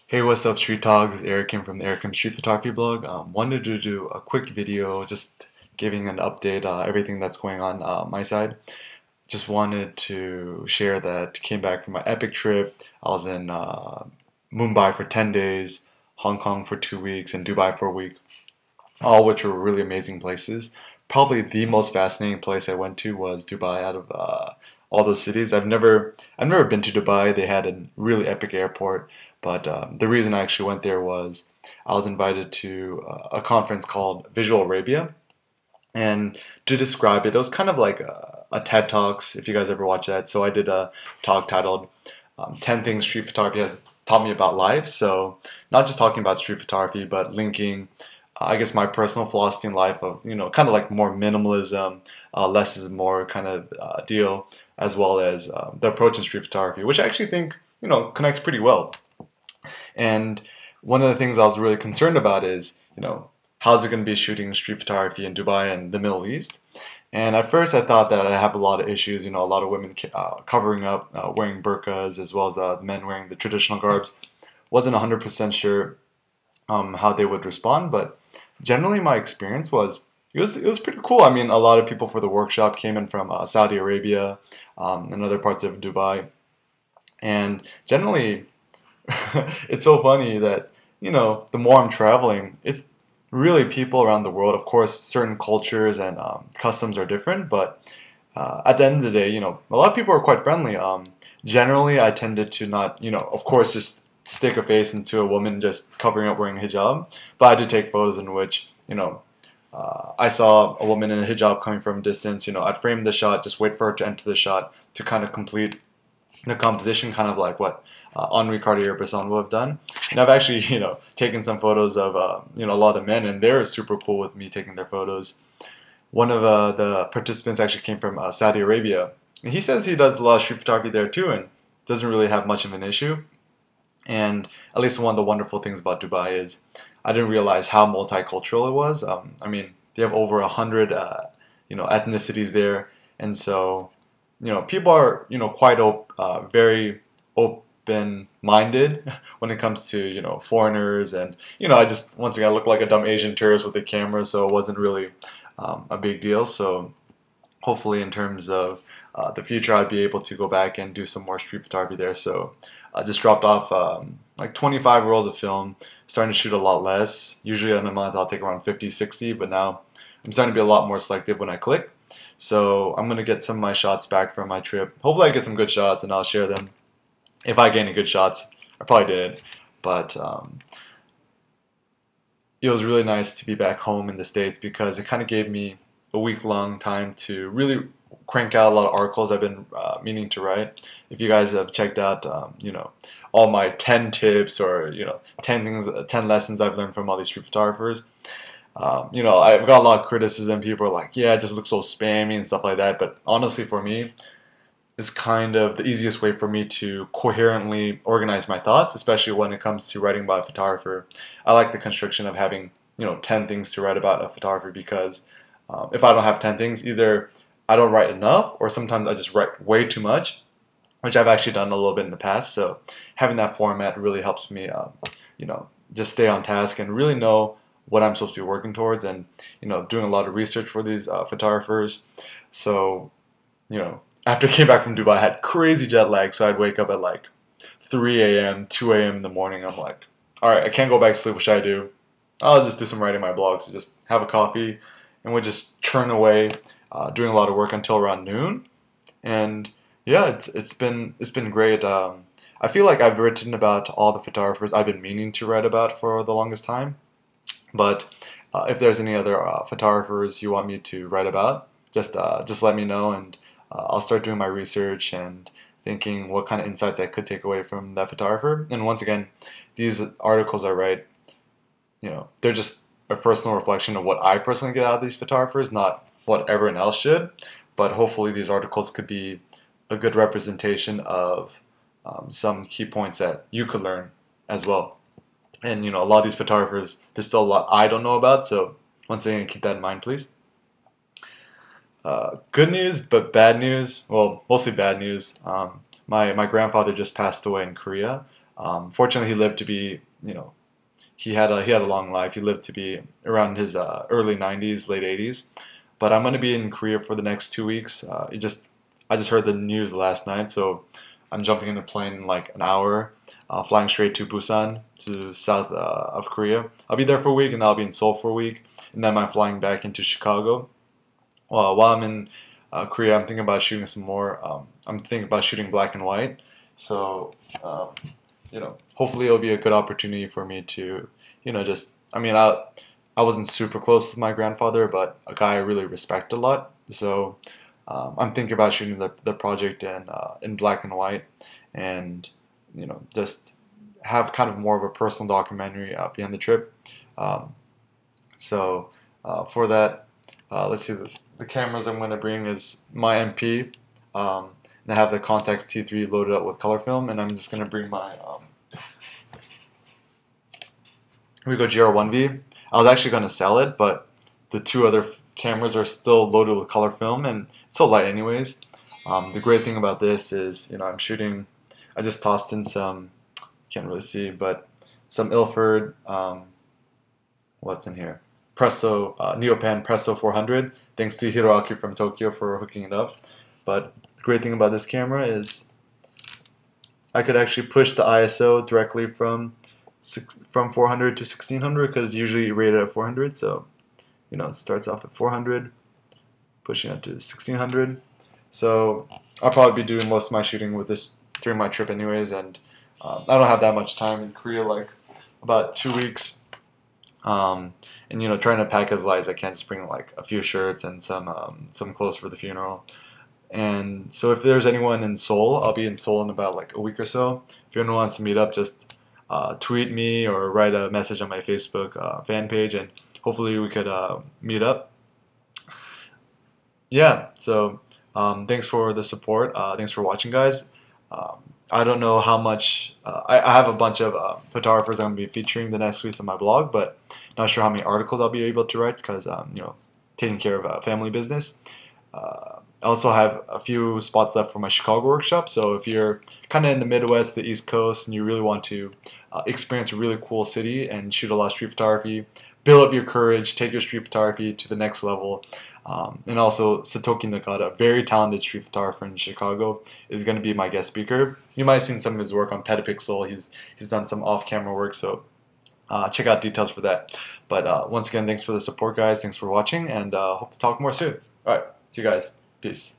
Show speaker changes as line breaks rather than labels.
Hey, what's up, Street Talks? It's Eric Kim from the Eric Kim Street Photography blog. Wanted to do a quick video, just giving an update, everything that's going on my side. Just wanted to share that came back from my epic trip. I was in Mumbai for 10 days, Hong Kong for 2 weeks, and Dubai for a week, all which were really amazing places. Probably the most fascinating place I went to was Dubai out of all those cities. I've never been to Dubai. They had a really epic airport, but the reason I actually went there was I was invited to a conference called Visual Arabia, and to describe it, it was kind of like a TED Talks, if you guys ever watch that. So I did a talk titled 10 Things Street Photography Has Taught Me About Life. So not just talking about street photography, but linking, I guess, my personal philosophy in life of, kind of like more minimalism, less is more kind of deal, as well as the approach in street photography, which I actually think, connects pretty well. And one of the things I was really concerned about is, how's it going to be shooting street photography in Dubai and the Middle East? And at first I thought that I have a lot of issues, a lot of women covering up, wearing burqas, as well as men wearing the traditional garbs. Wasn't 100% sure how they would respond, but generally my experience was it was pretty cool. I mean, a lot of people for the workshop came in from Saudi Arabia and other parts of Dubai, and generally it's so funny that the more I'm traveling, it's really people around the world. Of course, certain cultures and customs are different, but at the end of the day, a lot of people are quite friendly. Generally, I tended to not, of course, just stick a face into a woman just covering up wearing a hijab, but I did take photos in which, I saw a woman in a hijab coming from a distance. I'd frame the shot, just wait for her to enter the shot to kind of complete the composition, kind of like what Henri Cartier-Bresson would have done. And I've actually, taken some photos of, a lot of the men, and they're super cool with me taking their photos. One of the participants actually came from Saudi Arabia, and he says he does a lot of street photography there too, and doesn't really have much of an issue. And at least one of the wonderful things about Dubai is I didn't realize how multicultural it was. I mean, they have over 100, ethnicities there, and so, people are, quite very open-minded when it comes to, foreigners, and, I just, once again, I look like a dumb Asian tourist with a camera, so it wasn't really a big deal. So hopefully in terms of the future, I'd be able to go back and do some more street photography there. So I just dropped off like 25 rolls of film, starting to shoot a lot less. Usually in a month I'll take around 50, 60, but now I'm starting to be a lot more selective when I click. So I'm going to get some of my shots back from my trip. Hopefully I get some good shots and I'll share them. If I get any good shots, I probably did, but it was really nice to be back home in the States because it kind of gave me a week-long time to really crank out a lot of articles I've been meaning to write. If you guys have checked out, all my 10 tips or 10 things, 10 lessons I've learned from all these street photographers, I've got a lot of criticism. People are like, yeah, it just looks so spammy and stuff like that. But honestly, for me, it's kind of the easiest way for me to coherently organize my thoughts, especially when it comes to writing about a photographer. I like the constriction of having, 10 things to write about a photographer because if I don't have 10 things, either I don't write enough or sometimes I just write way too much, which I've actually done a little bit in the past. So having that format really helps me, just stay on task and really know what I'm supposed to be working towards, and doing a lot of research for these photographers. So after I came back from Dubai, I had crazy jet lag, so I'd wake up at like 3 a.m., 2 a.m. in the morning. I'm like, all right, I can't go back to sleep. What should I do? I'll just do some writing my blog. So just have a coffee, and we'll just churn away, doing a lot of work until around noon. And yeah, it's been great. I feel like I've written about all the photographers I've been meaning to write about for the longest time. But if there's any other photographers you want me to write about, just let me know, and I'll start doing my research and thinking what kind of insights I could take away from that photographer. And once again, these articles I write, they're just a personal reflection of what I personally get out of these photographers, not what everyone else should. But hopefully these articles could be a good representation of some key points that you could learn as well. And a lot of these photographers, there's still a lot I don't know about, so once again, keep that in mind, please. Good news, but bad news. Well, mostly bad news. My grandfather just passed away in Korea Fortunately, he lived to be, he had a long life. He lived to be around his early 90s, late 80s. But I'm gonna be in Korea for the next 2 weeks. I just heard the news last night, so I'm jumping in a plane in like an hour, flying straight to Busan, to south of Korea. I'll be there for a week, and I'll be in Seoul for a week, and then I'm flying back into Chicago. While I'm in Korea, I'm thinking about shooting some more. I'm thinking about shooting black and white. So, hopefully it'll be a good opportunity for me to, just, I wasn't super close with my grandfather, but a guy I really respect a lot. So, I'm thinking about shooting the project in black and white, and, just have kind of more of a personal documentary behind the trip. Um, for that, let's see, the cameras I'm going to bring is my MP, and I have the Contax T3 loaded up with color film, and I'm just going to bring my Ricoh GR1V. I was actually going to sell it, but the two other cameras are still loaded with color film, and it's so light anyways. The great thing about this is, I'm shooting, I just tossed in some, can't really see, but some Ilford, what's in here? Presto, Neopan Presto 400. Thanks to Hiroaki from Tokyo for hooking it up. But the great thing about this camera is I could actually push the ISO directly from 400 to 1600, because usually rated at 400. So, it starts off at 400, pushing up to 1600. So I'll probably be doing most of my shooting with this during my trip anyways, and I don't have that much time in Korea, like about 2 weeks. And trying to pack as light as I can, just bring like a few shirts and some clothes for the funeral. And so if there's anyone in Seoul, I'll be in Seoul in about like a week or so. If anyone wants to meet up, just tweet me or write a message on my Facebook fan page, and hopefully we could meet up. Yeah, so thanks for the support. Thanks for watching, guys. I don't know how much, I have a bunch of photographers I'm going to be featuring the next weeks on my blog, but not sure how many articles I'll be able to write, because, taking care of family business. I also have a few spots left for my Chicago workshop, so if you're kind of in the Midwest, the East Coast, and you really want to experience a really cool city and shoot a lot of street photography, build up your courage, take your street photography to the next level. And also Satoki Nagata, a very talented street photographer in Chicago, is going to be my guest speaker. You might have seen some of his work on Petapixel. He's done some off-camera work, so check out details for that. But once again, thanks for the support, guys. Thanks for watching, and hope to talk more soon. All right, see you guys. Peace.